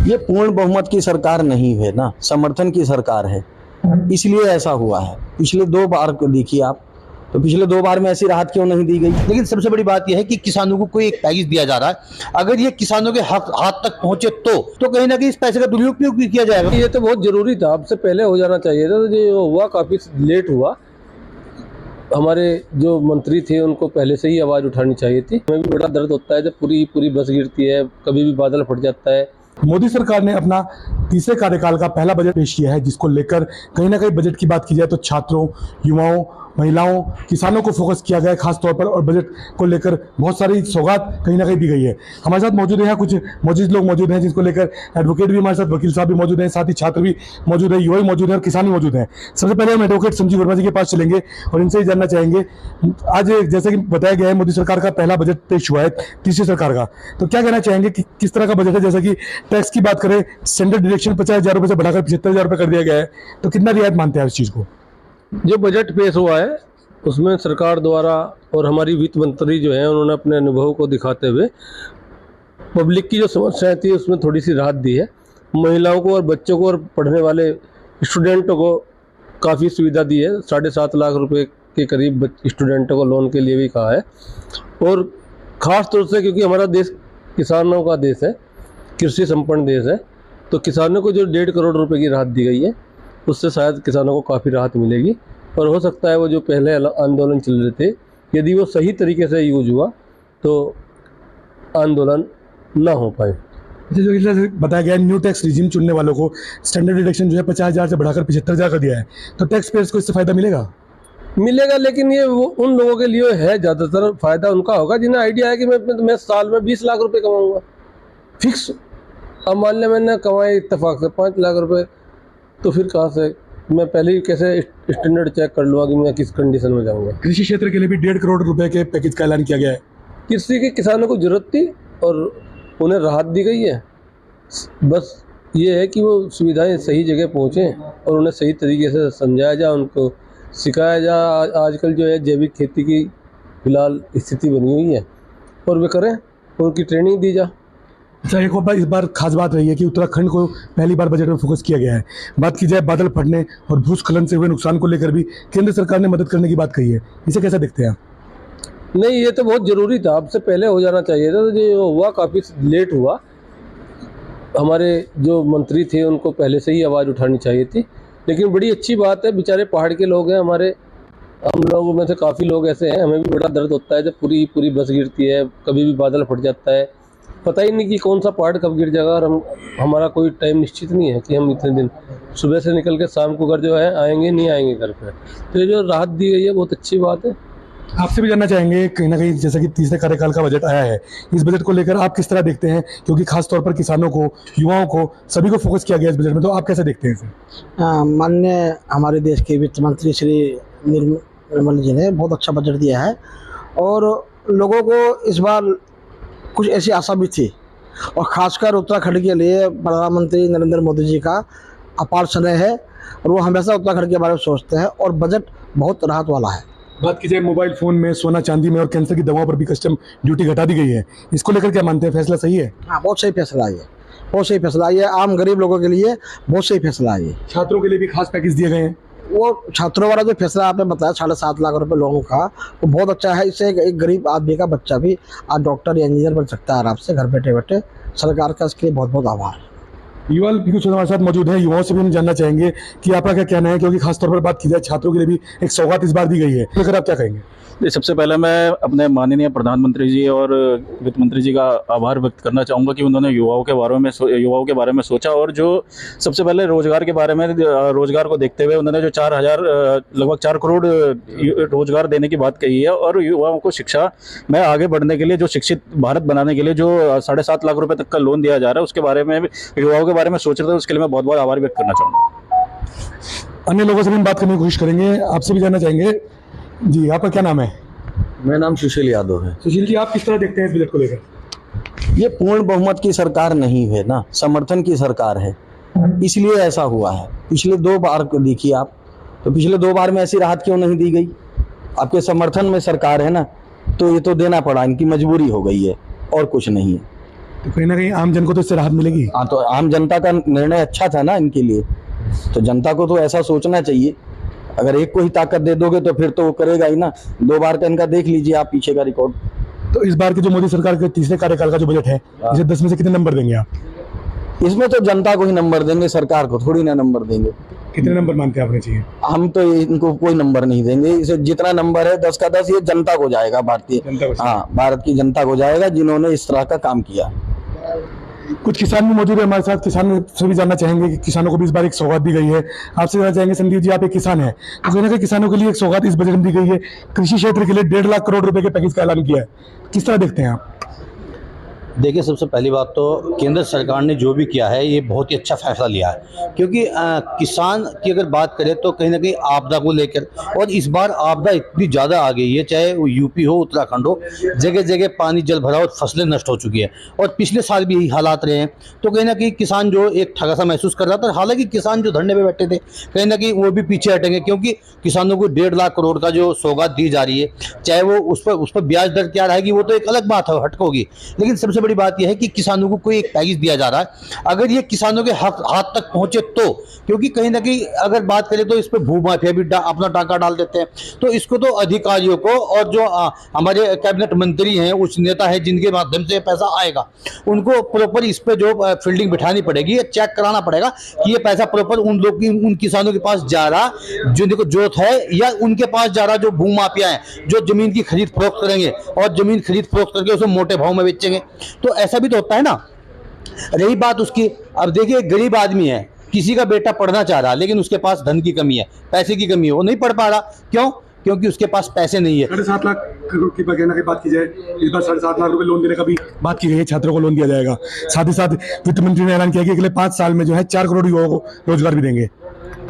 ये पूर्ण बहुमत की सरकार नहीं है ना, समर्थन की सरकार है, इसलिए ऐसा हुआ है। पिछले 2 बार को देखिए आप, तो पिछले 2 बार में ऐसी राहत क्यों नहीं दी गई। लेकिन सबसे बड़ी बात यह है कि किसानों को कोई एक पैकेज दिया जा रहा है, अगर ये किसानों के हाथ तक पहुंचे तो कहीं ना कहीं इस पैसे का दुरुपयोग भी किया जाएगा। ये तो बहुत जरूरी था, अब से पहले हो जाना चाहिए था। तो जो हुआ काफी लेट हुआ। हमारे जो मंत्री थे उनको पहले से ही आवाज उठानी चाहिए थी। हमें भी बड़ा दर्द होता है जब पूरी बस गिरती है, कभी भी बादल फट जाता है। मोदी सरकार ने अपना तीसरे कार्यकाल का पहला बजट पेश किया है, जिसको लेकर कहीं ना कहीं बजट की बात की जाए तो छात्रों, युवाओं, महिलाओं, किसानों को फोकस किया गया है खास तौर पर, और बजट को लेकर बहुत सारी सौगात कहीं ना कहीं दी गई है। हमारे साथ मौजूद हैं कुछ मौजूद लोग मौजूद हैं, जिसको लेकर एडवोकेट भी हमारे साथ, वकील साहब भी मौजूद हैं, साथ ही छात्र भी मौजूद है, युवा भी मौजूद है और किसान भी मौजूद हैं। सबसे पहले हम एडवोकेट संजीव वर्मा जी के पास चलेंगे और इनसे ही जानना चाहेंगे, आज जैसे कि बताया गया है मोदी सरकार का पहला बजट पेश हुआ है तीसरी सरकार का, तो क्या कहना चाहेंगे कि किस तरह का बजट है। जैसा कि टैक्स की बात करें, स्टैंडर्ड डिडक्शन 50,000 रुपये से बढ़ाकर 75,000 रुपये कर दिया गया है, तो कितना रियायत मानते हैं इस चीज़ को। जो बजट पेश हुआ है उसमें सरकार द्वारा और हमारी वित्त मंत्री जो है उन्होंने अपने अनुभव को दिखाते हुए पब्लिक की जो समस्याएं थी उसमें थोड़ी सी राहत दी है। महिलाओं को और बच्चों को और पढ़ने वाले स्टूडेंटों को काफ़ी सुविधा दी है। 7.5 लाख रुपए के करीब स्टूडेंटों को लोन के लिए भी कहा है। और ख़ास तौर से क्योंकि हमारा देश किसानों का देश है, कृषि संपन्न देश है, तो किसानों को जो 1.5 करोड़ रुपए की राहत दी गई है उससे शायद किसानों को काफ़ी राहत मिलेगी। और हो सकता है वो जो पहले आंदोलन चल रहे थे, यदि वो सही तरीके से यूज हुआ तो आंदोलन ना हो पाए। जैसे बताया गया न्यू टैक्स रिजीम चुनने वालों को स्टैंडर्ड डिडक्शन जो है 50,000 से बढ़ाकर 75,000 कर दिया है, तो टैक्स पेयर्स को इससे फायदा मिलेगा। लेकिन ये वो उन लोगों के लिए है, ज़्यादातर फायदा उनका होगा जिन्हें आइडिया है कि मैं साल में 20 लाख रुपए कमाऊंगा फिक्स। अब मान लिया मैंने कमाए इत्तेफाक से 5 लाख रुपए, तो फिर कहाँ से मैं पहले ही कैसे स्टैंडर्ड चेक कर लूँगा कि मैं किस कंडीशन में जाऊँगा। कृषि क्षेत्र के लिए भी 1.5 करोड़ रुपए के पैकेज का ऐलान किया गया है। कृषि के किसानों को जरूरत थी और उन्हें राहत दी गई है। बस ये है कि वो सुविधाएं सही जगह पहुँचें और उन्हें सही तरीके से समझाया जाए, उनको सिखाया जाए। आजकल जो है जैविक खेती की फिलहाल स्थिति बनी हुई है और वे करें, उनकी ट्रेनिंग दी जाए। अच्छा, एक और इस बार खास बात रही है कि उत्तराखंड को पहली बार बजट में फोकस किया गया है। बात की जाए बादल फटने और भूस्खलन से हुए नुकसान को लेकर भी केंद्र सरकार ने मदद करने की बात कही है, इसे कैसे देखते हैं आप। नहीं, ये तो बहुत ज़रूरी था, अब से पहले हो जाना चाहिए था। तो जो हुआ काफ़ी लेट हुआ। हमारे जो मंत्री थे उनको पहले से ही आवाज़ उठानी चाहिए थी। लेकिन बड़ी अच्छी बात है, बेचारे पहाड़ के लोग हैं हमारे, हम लोगों में से काफ़ी लोग ऐसे हैं, हमें भी बड़ा दर्द होता है जब पूरी बस गिरती है, कभी भी बादल फट जाता है, पता ही नहीं कि कौन सा पहाड़ कब गिर जाएगा। और हमारा कोई टाइम निश्चित नहीं है कि हम इतने दिन सुबह से निकल के शाम को घर जो है आएंगे नहीं आएंगे घर पे। तो ये जो राहत दी गई है बहुत अच्छी बात है। आपसे भी जानना चाहेंगे कहीं ना कहीं, जैसा कि तीसरे कार्यकाल का बजट आया है, इस बजट को लेकर आप किस तरह देखते हैं, क्योंकि खास तौर पर किसानों को, युवाओं को, सभी को फोकस किया गया इस बजट में, तो आप कैसे देखते हैं इसे। माननीय हमारे देश के वित्त मंत्री श्री निर्मला जी ने बहुत अच्छा बजट दिया है और लोगों को इस बार कुछ ऐसी आशा भी थी। और खासकर उत्तराखंड के लिए प्रधानमंत्री नरेंद्र मोदी जी का अपार स्नेह है और वो हमेशा उत्तराखंड के बारे में सोचते हैं और बजट बहुत राहत वाला है। बात की जाए मोबाइल फ़ोन में, सोना चांदी में और कैंसर की दवाओं पर भी कस्टम ड्यूटी घटा दी गई है, इसको लेकर क्या मानते हैं, फैसला सही है। हाँ, बहुत सही फैसला है, बहुत सही फैसला है। आम गरीब लोगों के लिए बहुत सही फैसला है। छात्रों के लिए भी खास पैकेज दिए गए हैं। वो छात्रों वाला जो फैसला आपने बताया 7.5 लाख रुपए लोगों का, वो बहुत अच्छा है। इससे एक गरीब आदमी का बच्चा भी आज डॉक्टर या इंजीनियर बन सकता है आराम से घर बैठे बैठे। सरकार का इसके लिए बहुत बहुत आभार। युवा भी कुछ हमारे साथ मौजूद हैं, युवाओं से भी हम जानना चाहेंगे कि आपका क्या कहना है, क्योंकि खासतौर पर बात की जाए छात्रों के लिए भी एक सौगात इस बार दी गई है, लेकर आप क्या कहेंगे। सबसे पहले मैं अपने माननीय प्रधानमंत्री जी और वित्त मंत्री जी का आभार व्यक्त करना चाहूँगा कि उन्होंने युवाओं के बारे में सोचा। और जो सबसे पहले रोजगार के बारे में, रोजगार को देखते हुए उन्होंने जो लगभग 4 करोड़ रोजगार देने की बात कही है। और युवाओं को शिक्षा में आगे बढ़ने के लिए, जो शिक्षित भारत बनाने के लिए जो 7.5 लाख रुपये तक का लोन दिया जा रहा है, उसके बारे में युवाओं के बारे में सोच रहे थे, उसके लिए मैं बहुत बहुत आभार व्यक्त करना चाहूँगा। अन्य लोगों से भी हम बात करने की कोशिश करेंगे, आपसे भी जानना चाहेंगे। जी, आपका क्या नाम है। मेरा नाम सुशील यादव है। सुशील जी, आप किस तरह देखते हैं इस बजट को लेकर। ये पूर्ण बहुमत की सरकार नहीं है ना, समर्थन की सरकार है, इसलिए ऐसा हुआ है। पिछले 2 बार को देखिए आप, तो पिछले 2 बार में ऐसी राहत क्यों नहीं दी गई। आपके समर्थन में सरकार है ना, तो ये तो देना पड़ा, इनकी मजबूरी हो गई है और कुछ नहीं है। तो कहीं ना कहीं आम जन को तो इससे राहत मिलेगी। हाँ, तो आम जनता का निर्णय अच्छा था ना इनके लिए, तो जनता को तो ऐसा सोचना चाहिए। अगर एक को ही ताकत दे दोगे तो फिर तो वो करेगा ही ना। 2 बार का इनका देख लीजिए आप पीछे का रिकॉर्ड। तो इस बार के जो मोदी सरकार के तीसरे कार्यकाल का जो बजट है, इसे 10 में से कितने नंबर देंगे आप? इसमें तो जनता को ही नंबर देंगे, सरकार को थोड़ी ना नंबर देंगे। कितने नंबर मानते हैं आपने चाहिए? हम तो इनको कोई नंबर नहीं देंगे। इसे जितना नंबर है 10 का 10 ये जनता को जाएगा, भारत की जनता को जाएगा जिन्होंने इस तरह का काम किया। कुछ किसान भी मौजूद है हमारे साथ। किसान से भी जानना चाहेंगे कि किसानों को भी इस बार एक सौगात दी गई है। आपसे जानना चाहेंगे संदीप जी, आप एक किसान हैं, तो कहीं ना कहीं किसानों के लिए एक सौगात इस बजट में दी गई है। कृषि क्षेत्र के लिए 1.5 लाख करोड़ रुपए के पैकेज का ऐलान किया है, किस तरह देखते हैं आप? देखिए, सबसे पहली बात तो केंद्र सरकार ने जो भी किया है ये बहुत ही अच्छा फैसला लिया है, क्योंकि किसान की अगर बात करें तो कहीं ना कहीं आपदा को लेकर, और इस बार आपदा इतनी ज़्यादा आ गई है, चाहे वो यूपी हो उत्तराखंड हो, जगह जगह पानी जल भरा और फसलें नष्ट हो चुकी है। और पिछले साल भी यही हालात रहे हैं, तो कहीं ना कहीं किसान जो एक ठगा सा महसूस कर रहा था। हालांकि किसान जो धरने पे बैठे थे कहीं ना कहीं वो भी पीछे हटेंगे, क्योंकि किसानों को 1.5 लाख करोड़ का जो सौगात दी जा रही है, चाहे वो उस पर ब्याज दर क्या रहेगी वो तो एक अलग बात है, हटक होगी। लेकिन सबसे बड़ी बात यह है कि किसानों को कोई एक पैकेज दिया जा रहा है। अगर ये किसानों के हाथ तक पहुंचे तो, क्योंकि कहीं ना कहीं अगर बात करें तो इस पे भूमाफिया भी अपना टाका डाल देते हैं, तो इसको तो अधिकारियों को और जो हमारे कैबिनेट मंत्री हैं, उच्च नेता हैं जिनके माध्यम से पैसा आएगा, उनको प्रॉपर इस पे जो फील्डिंग बिठानी पड़ेगी, चेक कराना पड़ेगा कि ये पैसा प्रॉपर उन किसानों के पास जा रहा जिनको जरूरत है, या उनके पास जा रहा जो भूमाफिया है, जो जमीन की खरीद फरोख्त करेंगे और जमीन खरीद फरोख्त करके उसे मोटे भाव में बेचेंगे। तो ऐसा भी तो होता है ना। रही बात उसकी, अब देखिए गरीब आदमी है, किसी का बेटा पढ़ना चाह रहा, लेकिन उसके पास धन की कमी है, पैसे की कमी है, वो नहीं पढ़ पा रहा। क्यों? क्योंकि उसके पास पैसे नहीं है। 7.5 लाख करोड़ की बात की जाए, इस बार 7.5 लाख रुपए लोन देने का भी बात की गई है, छात्रों को लोन दिया जाएगा। साथ ही साथ वित्त मंत्री ने ऐलान किया कि अगले 5 साल में जो है 4 करोड़ युवाओं को रोजगार भी देंगे।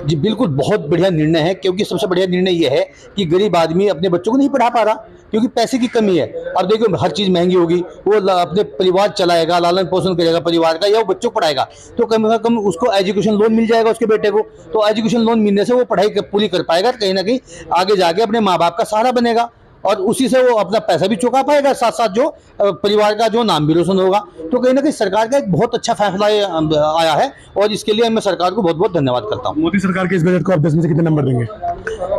जी बिल्कुल, बहुत बढ़िया निर्णय है, क्योंकि सबसे बढ़िया निर्णय ये है कि गरीब आदमी अपने बच्चों को नहीं पढ़ा पा रहा क्योंकि पैसे की कमी है। अब देखो हर चीज़ महंगी होगी, वो अपने परिवार चलाएगा, लालन पोषण करेगा परिवार का, या वो बच्चों को पढ़ाएगा, तो कम से कम उसको एजुकेशन लोन मिल जाएगा उसके बेटे को। तो एजुकेशन लोन मिलने से वो पढ़ाई पूरी कर पाएगा, कहीं ना कहीं आगे जाके अपने माँ बाप का सहारा बनेगा, और उसी से वो अपना पैसा भी चुका पाएगा, साथ साथ जो परिवार का जो नाम भी रोशन होगा। तो कहीं ना कहीं सरकार का एक बहुत अच्छा फैसला आया है, और इसके लिए मैं सरकार को बहुत बहुत धन्यवाद करता हूँ। मोदी सरकार के इस बजट को आप 10 में से कितने नंबर देंगे?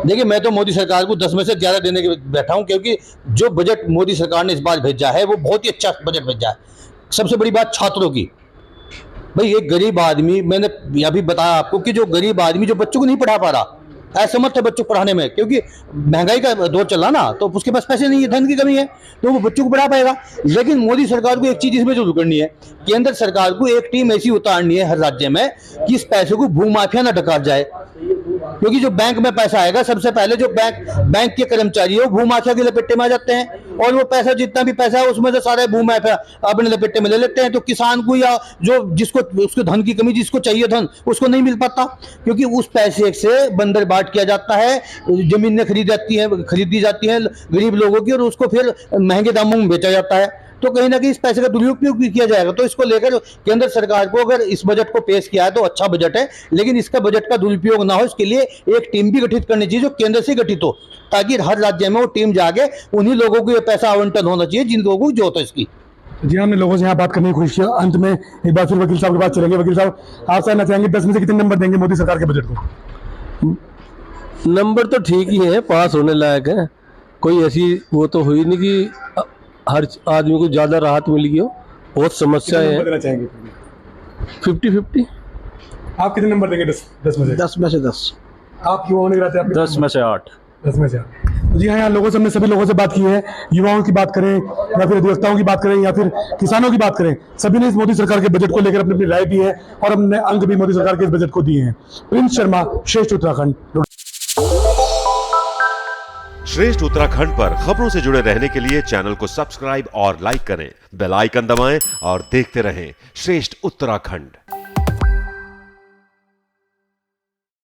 देखिए, मैं तो मोदी सरकार को 10 में से 11 देने के बैठा हूँ, क्योंकि जो बजट मोदी सरकार ने इस बार भेजा है वो बहुत ही अच्छा बजट भेजा है। सबसे बड़ी बात छात्रों की, भाई एक गरीब आदमी, मैंने अभी बताया आपको कि जो गरीब आदमी जो बच्चों को नहीं पढ़ा पा रहा, असमर्थ है बच्चों को पढ़ाने में, क्योंकि महंगाई का दौर चल रहा ना, तो उसके पास पैसे नहीं है, धन की कमी है, तो वो बच्चों को पढ़ा पाएगा। लेकिन मोदी सरकार को एक चीज इसमें जरूर करनी है, केंद्र सरकार को एक टीम ऐसी उतारनी है हर राज्य में कि इस पैसे को भूमाफिया न डकार जाए, क्योंकि जो बैंक में पैसा आएगा सबसे पहले जो बैंक के कर्मचारी है वो भूमाफिया के लपेटे में आ जाते हैं, और वो पैसा जितना भी पैसा है उसमें से सारे भूमाफिया अपने लपेटे में ले लेते हैं। तो किसान को या जो जिसको उसको धन की कमी, जिसको चाहिए धन, उसको नहीं मिल पाता, क्योंकि उस पैसे से बंदर बाट किया जाता है, जमीनें खरीदी जाती है गरीब लोगों की, और उसको फिर महंगे दामों में बेचा जाता है। तो कहीं ना कहीं इस पैसे का दुरुपयोग भी किया जाएगा। तो इसको लेकर केंद्र सरकार को अगर इस बजट को पेश किया है तो अच्छा बजट है, लेकिन इसका बजट का दुरुपयोग ना हो इसके लिए एक टीम भी गठित करनी चाहिए जो केंद्र से गठित हो, ताकि हर राज्य में वो टीम जाके उन्हीं लोगों को ये पैसा आवंटन होना चाहिए जिन लोगों को जरूरत है इसकी। जी, हमने लोगों से यहाँ बात करने की कोशिश की। अंत में एक बार फिर वकील साहब के पास चलेंगे। वकील साहब, आप जानना चाहेंगे 10 में से कितने नंबर देंगे मोदी सरकार के बजट को? नंबर तो ठीक ही है, पास होने लायक है, कोई ऐसी वो तो हुई नहीं कि हर आदमी को ज़्यादा राहत मिल गई हो, बहुत समस्याएं हैं। 50-50। आप कितने नंबर देंगे 10 में से? 10 में से 10। आप युवाओं ने गिराते हैं 10 में से 8। 10 में से 8। जी हाँ, यहाँ लोगों से हमने सभी लोगों से बात की है, युवाओं की बात करें या फिर अधिवक्ताओं की बात करें या फिर किसानों की बात करें, सभी ने इस मोदी सरकार के बजट को लेकर अपनी अपनी राय दी है, और हमने अंक भी मोदी सरकार के इस बजट को दिए हैं। प्रिंस शर्मा, श्रेष्ठ उत्तराखंड। श्रेष्ठ उत्तराखंड पर खबरों से जुड़े रहने के लिए चैनल को सब्सक्राइब और लाइक करें, बेल आइकन दबाएं और देखते रहें श्रेष्ठ उत्तराखंड।